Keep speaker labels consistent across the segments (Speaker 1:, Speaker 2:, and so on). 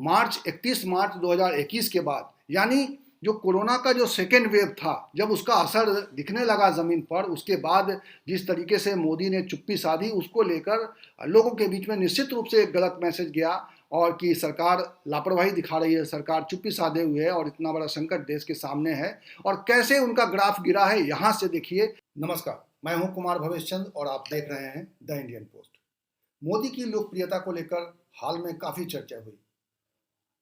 Speaker 1: 31 मार्च 2021 के बाद, यानी जो कोरोना का जो सेकेंड वेव था, जब उसका असर दिखने लगा ज़मीन पर, उसके बाद जिस तरीके से मोदी ने चुप्पी साधी, उसको लेकर लोगों के बीच में निश्चित रूप से एक गलत मैसेज गया और कि सरकार लापरवाही दिखा रही है, सरकार चुप्पी साधे हुए है और इतना बड़ा संकट देश के सामने है और कैसे उनका ग्राफ गिरा है, यहाँ से देखिए। नमस्कार, मैं हूँ कुमार भवेश चंद और आप देख रहे हैं द इंडियन पोस्ट। मोदी की लोकप्रियता को लेकर हाल में काफ़ी चर्चा हुई।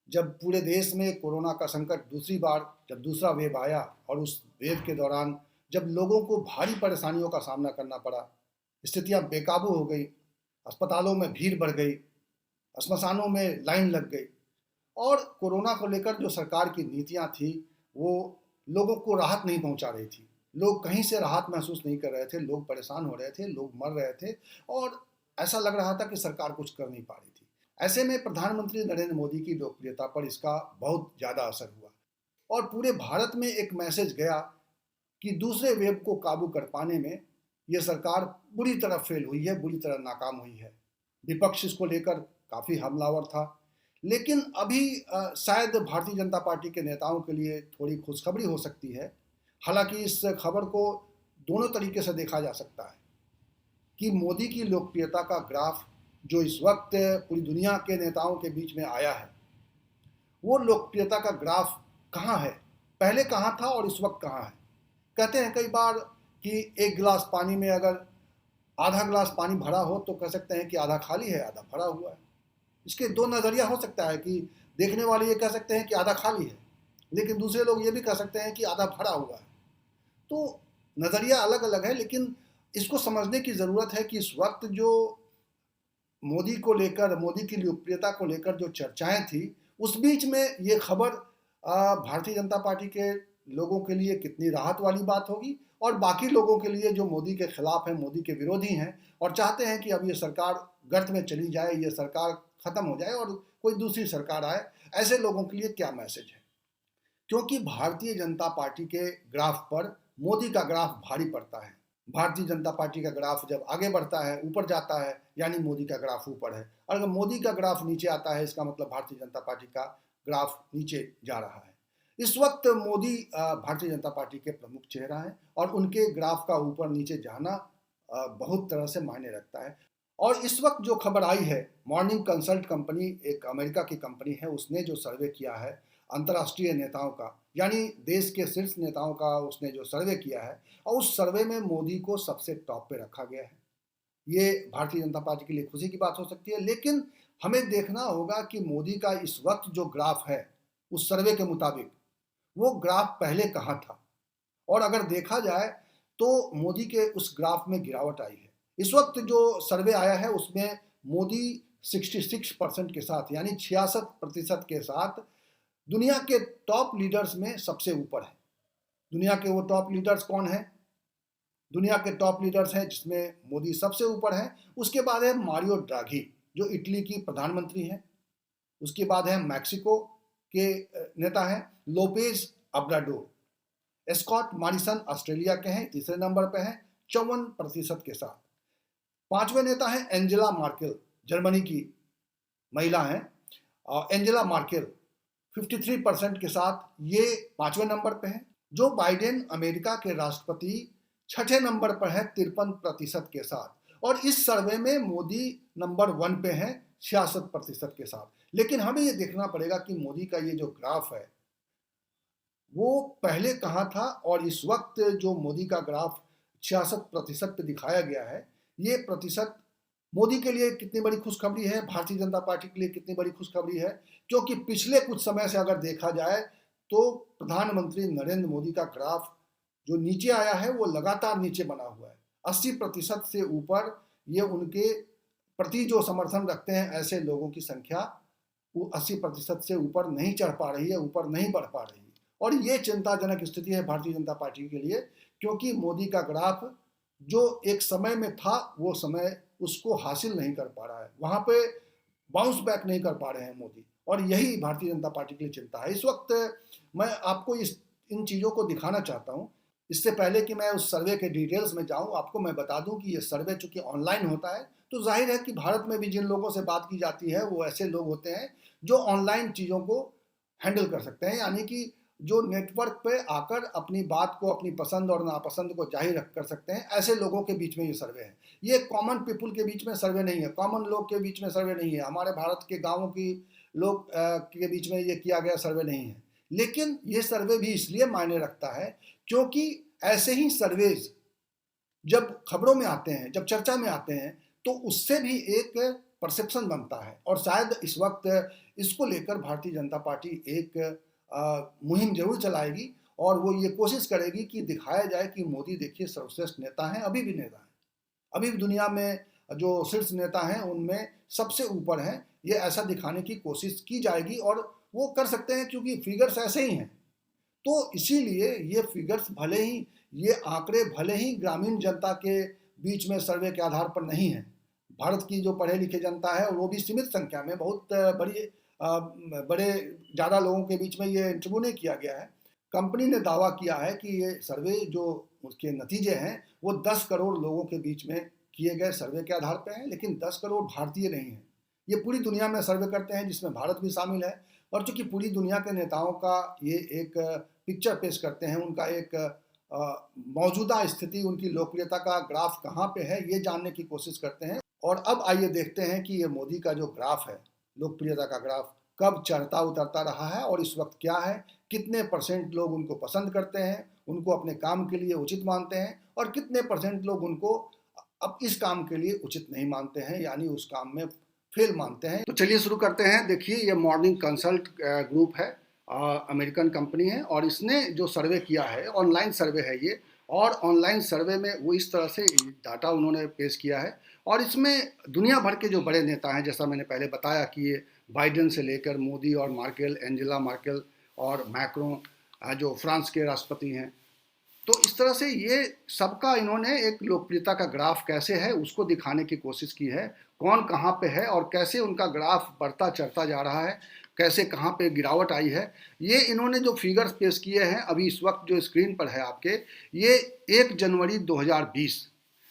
Speaker 1: जब पूरे देश में कोरोना का संकट दूसरी बार जब दूसरा वेव आया और उस वेव के दौरान जब लोगों को भारी परेशानियों का सामना करना पड़ा, स्थितियां बेकाबू हो गई, अस्पतालों में भीड़ बढ़ गई, श्मशानों में लाइन लग गई और कोरोना को लेकर जो सरकार की नीतियां थी वो लोगों को राहत नहीं पहुंचा रही थी। लोग कहीं से राहत महसूस नहीं कर रहे थे, लोग परेशान हो रहे थे, लोग मर रहे थे और ऐसा लग रहा था कि सरकार कुछ कर नहीं पा रही थी। ऐसे में प्रधानमंत्री नरेंद्र मोदी की लोकप्रियता पर इसका बहुत ज़्यादा असर हुआ और पूरे भारत में एक मैसेज गया कि दूसरे वेव को काबू कर पाने में ये सरकार बुरी तरह फेल हुई है, बुरी तरह नाकाम हुई है। विपक्ष इसको लेकर काफ़ी हमलावर था, लेकिन अभी शायद भारतीय जनता पार्टी के नेताओं के लिए थोड़ी खुशखबरी हो सकती है। हालांकि इस खबर को दोनों तरीके से देखा जा सकता है कि मोदी की लोकप्रियता का ग्राफ जो इस वक्त पूरी दुनिया के नेताओं के बीच में आया है, वो लोकप्रियता का ग्राफ कहाँ है, पहले कहाँ था और इस वक्त कहाँ है। कहते हैं कई बार कि एक गिलास पानी में अगर आधा गिलास पानी भरा हो तो कह सकते हैं कि आधा खाली है, आधा भरा हुआ है। इसके दो नज़रिया हो सकता है कि देखने वाले ये कह सकते हैं कि आधा खाली है, लेकिन दूसरे लोग ये भी कह सकते हैं कि आधा भरा हुआ है। तो नज़रिया अलग अलग है, लेकिन इसको समझने की ज़रूरत है कि इस वक्त जो मोदी को लेकर, मोदी की लोकप्रियता को लेकर जो चर्चाएं थी, उस बीच में ये खबर भारतीय जनता पार्टी के लोगों के लिए कितनी राहत वाली बात होगी और बाकी लोगों के लिए जो मोदी के खिलाफ हैं, मोदी के विरोधी हैं और चाहते हैं कि अब ये सरकार गर्त में चली जाए, ये सरकार खत्म हो जाए और कोई दूसरी सरकार आए, ऐसे लोगों के लिए क्या मैसेज है। क्योंकि भारतीय जनता पार्टी के ग्राफ पर मोदी का ग्राफ भारी पड़ता है। भारतीय जनता पार्टी का ग्राफ जब आगे बढ़ता है, ऊपर जाता है, यानी मोदी का ग्राफ ऊपर है, और अगर मोदी का ग्राफ नीचे आता है, इसका मतलब भारतीय जनता पार्टी का ग्राफ नीचे जा रहा है। इस वक्त मोदी भारतीय जनता पार्टी के प्रमुख चेहरा हैं और उनके ग्राफ का ऊपर नीचे जाना बहुत तरह से मायने रखता है। और इस वक्त जो खबर आई है, मॉर्निंग कंसल्ट कंपनी, एक अमेरिका की कंपनी है, उसने जो सर्वे किया है अंतर्राष्ट्रीय नेताओं का, यानी देश के शीर्ष नेताओं का उसने जो सर्वे किया है और उस सर्वे में मोदी को सबसे टॉप पे रखा गया है। ये भारतीय जनता पार्टी के लिए खुशी की बात हो सकती है, लेकिन हमें देखना होगा कि मोदी का इस वक्त जो ग्राफ है उस सर्वे के मुताबिक वो ग्राफ पहले कहाँ था। और अगर देखा जाए तो मोदी के उस ग्राफ में गिरावट आई है। इस वक्त जो सर्वे आया है उसमें मोदी 66% के साथ, यानी 66% के साथ दुनिया के टॉप लीडर्स में सबसे ऊपर है। दुनिया के वो टॉप लीडर्स कौन है? दुनिया के टॉप लीडर्स हैं जिसमें मोदी सबसे ऊपर है। उसके बाद है मारियो ड्राघी जो इटली की प्रधानमंत्री हैं। उसके बाद है मैक्सिको के नेता हैं लोपेज अब्राडोर। स्कॉट मॉरिसन ऑस्ट्रेलिया के हैं, तीसरे नंबर पे हैं 54% के साथ। पांचवें नेता हैं एंजेला मार्केल, जर्मनी की महिला हैं, एंजेला मार्केल 53% के साथ, ये पांचवें नंबर पे हैं। जो बाइडेन अमेरिका के राष्ट्रपति छठे नंबर पर है 53% के साथ। और इस सर्वे में मोदी नंबर 1 पे हैं 66% के साथ। लेकिन हमें ये देखना पड़ेगा कि मोदी का ये जो ग्राफ है वो पहले कहाँ था और इस वक्त जो मोदी का ग्राफ 66% पे दिखाया गया है, ये प्रतिशत मोदी के लिए कितनी बड़ी खुशखबरी है, भारतीय जनता पार्टी के लिए कितनी बड़ी खुशखबरी है। क्योंकि पिछले कुछ समय से अगर देखा जाए तो प्रधानमंत्री नरेंद्र मोदी का ग्राफ जो नीचे आया है वो लगातार नीचे बना हुआ है। 80% से ऊपर ये उनके प्रति जो समर्थन रखते हैं ऐसे लोगों की संख्या वो 80% से ऊपर नहीं चढ़ पा रही है, ऊपर नहीं बढ़ पा रही है। और ये चिंताजनक स्थिति है भारतीय जनता पार्टी के लिए, क्योंकि मोदी का ग्राफ जो एक समय में था वो समय उसको हासिल नहीं कर पा रहा है, वहाँ पे बाउंस बैक नहीं कर पा रहे हैं मोदी, और यही भारतीय जनता पार्टी के लिए चिंता है। इस वक्त मैं आपको इन चीज़ों को दिखाना चाहता हूँ इससे पहले कि मैं उस सर्वे के डिटेल्स में जाऊं, आपको मैं बता दूं कि ये सर्वे चूंकि ऑनलाइन होता है, तो जाहिर है कि भारत में भी जिन लोगों से बात की जाती है वो ऐसे लोग होते हैं जो ऑनलाइन चीज़ों को हैंडल कर सकते हैं, यानी कि जो नेटवर्क पे आकर अपनी बात को, अपनी पसंद और नापसंद को जाहिर कर सकते हैं, ऐसे लोगों के बीच में ये सर्वे है। ये कॉमन पीपुल के बीच में सर्वे नहीं है, कॉमन लोग के बीच में सर्वे नहीं है, हमारे भारत के गाँवों की लोग के बीच में ये किया गया सर्वे नहीं है। लेकिन ये सर्वे भी इसलिए मायने रखता है क्योंकि ऐसे ही सर्वेज जब खबरों में आते हैं, जब चर्चा में आते हैं, तो उससे भी एक परसेप्शन बनता है, और शायद इस वक्त इसको लेकर भारतीय जनता पार्टी एक मुहिम जरूर चलाएगी, और वो ये कोशिश करेगी कि दिखाया जाए कि मोदी देखिए सर्वश्रेष्ठ नेता हैं, अभी भी नेता हैं, अभी भी दुनिया में जो शीर्ष नेता हैं उनमें सबसे ऊपर हैं। ये ऐसा दिखाने की कोशिश की जाएगी, और वो कर सकते हैं क्योंकि फिगर्स ऐसे ही हैं। तो इसीलिए ये फिगर्स भले ही, ये आंकड़े भले ही ग्रामीण जनता के बीच में सर्वे के आधार पर नहीं है, भारत की जो पढ़े लिखे जनता है वो भी सीमित संख्या में, बहुत बड़े ज़्यादा लोगों के बीच में ये इंटरव्यू नहीं किया गया है। कंपनी ने दावा किया है कि ये सर्वे जो उसके नतीजे हैं वो 10 करोड़ लोगों के बीच में किए गए सर्वे के आधार पर हैं, लेकिन 10 करोड़ भारतीय नहीं हैं, ये पूरी दुनिया में सर्वे करते हैं जिसमें भारत भी शामिल है। और चूंकि पूरी दुनिया के नेताओं का ये एक पिक्चर पेश करते हैं, उनका एक मौजूदा स्थिति, उनकी लोकप्रियता का ग्राफ कहाँ पे है ये जानने की कोशिश करते हैं। और अब आइए देखते हैं कि ये मोदी का जो ग्राफ है, लोकप्रियता का ग्राफ, कब चढ़ता उतरता रहा है और इस वक्त क्या है, कितने परसेंट लोग उनको पसंद करते हैं, उनको अपने काम के लिए उचित मानते हैं, और कितने परसेंट लोग उनको अब इस काम के लिए उचित नहीं मानते हैं, यानी उस काम में फेल मानते हैं। तो चलिए शुरू करते हैं। देखिए ये मॉर्निंग कंसल्ट ग्रुप है, अमेरिकन कंपनी है, और इसने जो सर्वे किया है ऑनलाइन सर्वे है ये, और ऑनलाइन सर्वे में वो इस तरह से डाटा उन्होंने पेश किया है, और इसमें दुनिया भर के जो बड़े नेता हैं, जैसा मैंने पहले बताया कि ये बाइडेन से लेकर मोदी और मार्केल, एंजेला मार्केल और मैक्रोन जो फ्रांस के राष्ट्रपति हैं, तो इस तरह से ये सबका इन्होंने एक लोकप्रियता का ग्राफ कैसे है उसको दिखाने की कोशिश की है, कौन कहाँ पे है और कैसे उनका ग्राफ बढ़ता चढ़ता जा रहा है, कैसे कहाँ पे गिरावट आई है। ये इन्होंने जो फिगर्स पेश किए हैं अभी इस वक्त जो स्क्रीन पर है आपके, ये 1 जनवरी 2020,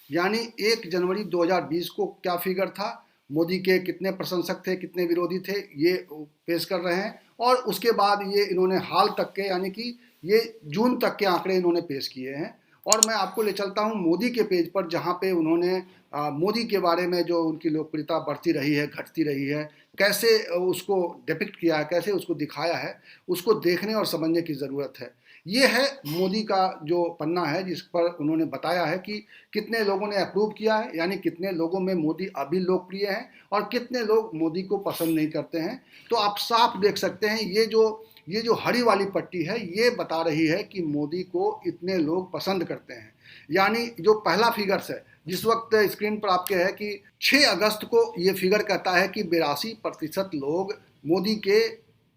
Speaker 1: यानी 1 जनवरी 2020 को क्या फिगर था, मोदी के कितने प्रशंसक थे, कितने विरोधी थे, ये पेश कर रहे हैं। और उसके बाद ये इन्होंने हाल तक के, यानी कि ये जून तक के आंकड़े इन्होंने पेश किए हैं। और मैं आपको ले चलता हूं मोदी के पेज पर, जहां पे उन्होंने मोदी के बारे में जो उनकी लोकप्रियता बढ़ती रही है, घटती रही है, कैसे उसको डिपिक्ट किया है, कैसे उसको दिखाया है, उसको देखने और समझने की ज़रूरत है। ये है मोदी का जो पन्ना है जिस पर उन्होंने बताया है कि कितने लोगों ने अप्रूव किया है, यानी कितने लोगों में मोदी अभी लोकप्रिय है और कितने लोग मोदी को पसंद नहीं करते हैं। तो आप साफ देख सकते हैं ये जो हरी वाली पट्टी है ये बता रही है कि मोदी को इतने लोग पसंद करते हैं। यानी जो पहला फिगर्स है जिस वक्त स्क्रीन पर आपके है कि 6 अगस्त को ये फिगर कहता है कि 82% लोग मोदी के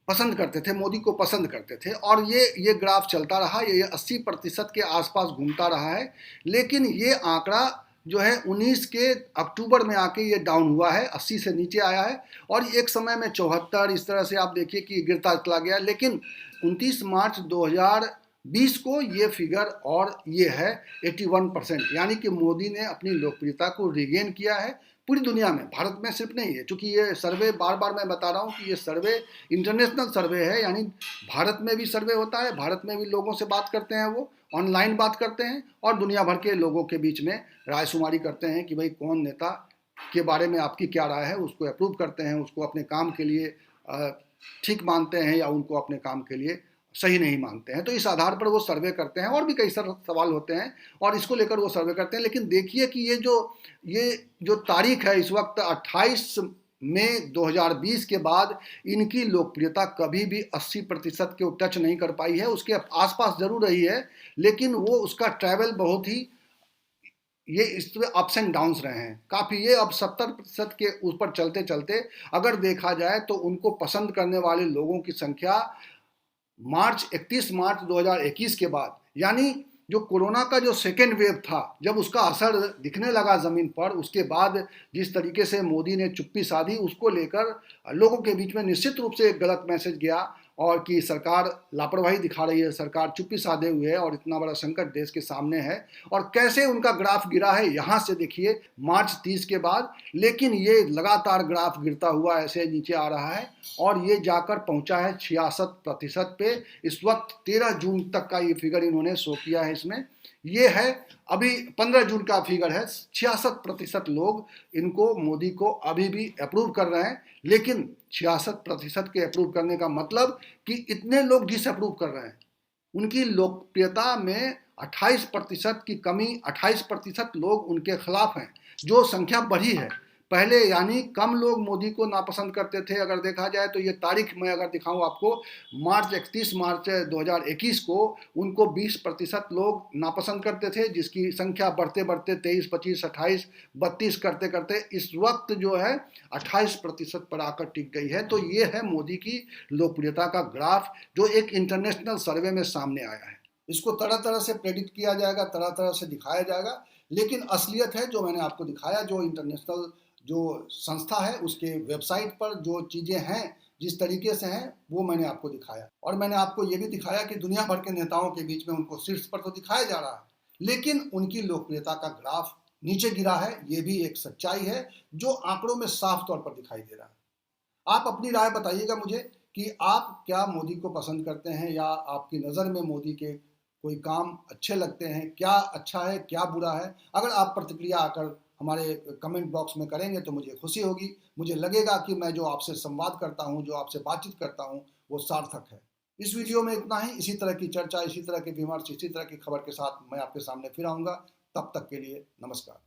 Speaker 1: पसंद करते थे, मोदी को पसंद करते थे, और ये ग्राफ चलता रहा, ये 80% के आसपास घूमता रहा है। लेकिन ये आंकड़ा जो है 19 के अक्टूबर में आके ये डाउन हुआ है, 80 से नीचे आया है, और एक समय में 74, इस तरह से आप देखिए कि गिरता चला गया। लेकिन 29 मार्च 2020 को ये फिगर और ये है 81%, यानी कि मोदी ने अपनी लोकप्रियता को रिगेन किया है पूरी दुनिया में, भारत में सिर्फ नहीं है। क्योंकि ये सर्वे बार बार मैं बता रहा हूँ कि ये सर्वे इंटरनेशनल सर्वे है, यानी भारत में भी सर्वे होता है, भारत में भी लोगों से बात करते हैं, वो ऑनलाइन बात करते हैं, और दुनिया भर के लोगों के बीच में रायशुमारी करते हैं कि भाई कौन नेता के बारे में आपकी क्या राय है, उसको अप्रूव करते हैं, उसको अपने काम के लिए ठीक मानते हैं या उनको अपने काम के लिए सही नहीं मानते हैं। तो इस आधार पर वो सर्वे करते हैं, और भी कई सारे सवाल होते हैं और इसको लेकर वो सर्वे करते हैं। लेकिन देखिए कि ये जो तारीख है इस वक्त 28 मई 2020 के बाद इनकी लोकप्रियता कभी भी 80% के टच नहीं कर पाई है, उसके आसपास जरूर रही है, लेकिन वो उसका ट्रैवल बहुत ही, ये इसमें अप्स एंड डाउन्स रहे हैं काफ़ी। ये अब 70% के ऊपर चलते चलते अगर देखा जाए तो उनको पसंद करने वाले लोगों की संख्या 31 मार्च 2021 के बाद, यानी जो कोरोना का जो सेकेंड वेव था, जब उसका असर दिखने लगा ज़मीन पर, उसके बाद जिस तरीके से मोदी ने चुप्पी साधी, उसको लेकर लोगों के बीच में निश्चित रूप से एक गलत मैसेज गया, और कि सरकार लापरवाही दिखा रही है, सरकार चुप्पी साधे हुए है और इतना बड़ा संकट देश के सामने है। और कैसे उनका ग्राफ गिरा है यहाँ से देखिए मार्च 30 के बाद, लेकिन ये लगातार ग्राफ गिरता हुआ ऐसे नीचे आ रहा है और ये जाकर पहुंचा है 66% पे। इस वक्त 13 जून तक का ये फिगर इन्होंने शो किया है। इसमें ये है अभी 15 जून का फिगर है, 66% लोग इनको मोदी को अभी भी अप्रूव कर रहे हैं। लेकिन 66% के अप्रूव करने का मतलब कि इतने लोग डिसअप्रूव कर रहे हैं। उनकी लोकप्रियता में 28% की कमी, 28% लोग उनके खिलाफ हैं, जो संख्या बढ़ी है। पहले यानी कम लोग मोदी को नापसंद करते थे। अगर देखा जाए तो ये तारीख मैं अगर दिखाऊं आपको, 31 मार्च 2021 को उनको 20% लोग नापसंद करते थे, जिसकी संख्या बढ़ते बढ़ते 23, 25, 28, 32 करते करते इस वक्त जो है 28% पर आकर टिक गई है। तो ये है मोदी की लोकप्रियता का ग्राफ, जो एक इंटरनेशनल सर्वे में सामने आया है। इसको तरह तरह से प्रेडिक्ट किया जाएगा, तरह तरह से दिखाया जाएगा, लेकिन असलियत है जो मैंने आपको दिखाया, जो इंटरनेशनल जो संस्था है उसके वेबसाइट पर जो चीज़ें हैं जिस तरीके से हैं वो मैंने आपको दिखाया। और मैंने आपको ये भी दिखाया कि दुनिया भर के नेताओं के बीच में उनको शीर्ष पर तो दिखाया जा रहा है, लेकिन उनकी लोकप्रियता का ग्राफ नीचे गिरा है। ये भी एक सच्चाई है जो आंकड़ों में साफ तौर पर दिखाई दे रहा है। आप अपनी राय बताइएगा मुझे कि आप क्या मोदी को पसंद करते हैं, या आपकी नज़र में मोदी के कोई काम अच्छे लगते हैं, क्या अच्छा है क्या बुरा है। अगर आप प्रतिक्रिया आकर हमारे कमेंट बॉक्स में करेंगे तो मुझे खुशी होगी। मुझे लगेगा कि मैं जो आपसे संवाद करता हूं, जो आपसे बातचीत करता हूं, वो सार्थक है। इस वीडियो में इतना ही। इसी तरह की चर्चा, इसी तरह के विमर्श, इसी तरह की खबर के साथ मैं आपके सामने फिर आऊँगा। तब तक के लिए नमस्कार।